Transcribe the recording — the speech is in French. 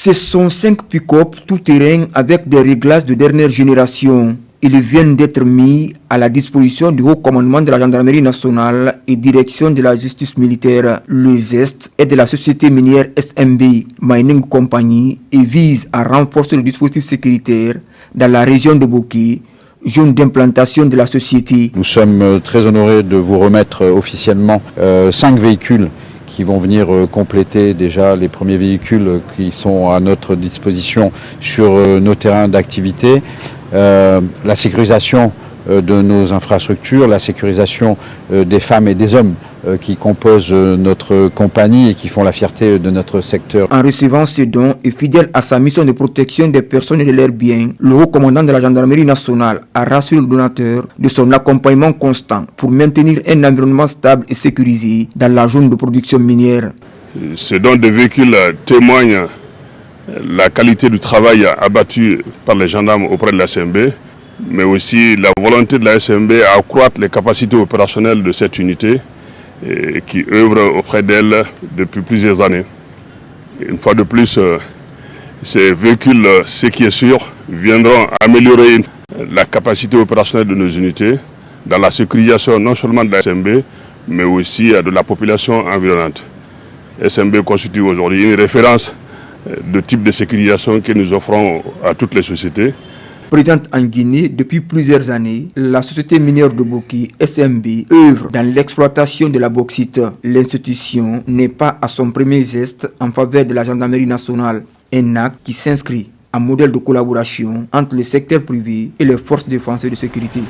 Ce sont 5 pick-up tout-terrain avec des réglages de dernière génération. Ils viennent d'être mis à la disposition du haut commandement de la gendarmerie nationale et direction de la justice militaire. Le geste est de la société minière SMB Mining Company et vise à renforcer le dispositif sécuritaire dans la région de Boki, zone d'implantation de la société. Nous sommes très honorés de vous remettre officiellement 5 véhicules qui vont venir compléter déjà les premiers véhicules qui sont à notre disposition sur nos terrains d'activité. La sécurisation de nos infrastructures, la sécurisation des femmes et des hommes qui composent notre compagnie et qui font la fierté de notre secteur. En recevant ces dons et fidèle à sa mission de protection des personnes et de leurs biens, le haut commandant de la gendarmerie nationale a rassuré le donateur de son accompagnement constant pour maintenir un environnement stable et sécurisé dans la zone de production minière. Ce don de véhicules témoigne la qualité du travail abattu par les gendarmes auprès de la SMB, mais aussi la volonté de la SMB à accroître les capacités opérationnelles de cette unité qui œuvre auprès d'elle depuis plusieurs années. Une fois de plus, ces véhicules, ce qui est sûr, viendront améliorer la capacité opérationnelle de nos unités dans la sécurisation non seulement de la SMB, mais aussi de la population environnante. SMB constitue aujourd'hui une référence de type de sécurisation que nous offrons à toutes les sociétés. Présente en Guinée depuis plusieurs années, la société minière de Boki, SMB, œuvre dans l'exploitation de la bauxite. L'institution n'est pas à son premier geste en faveur de la gendarmerie nationale, un acte qui s'inscrit en modèle de collaboration entre le secteur privé et les forces de défense et de sécurité.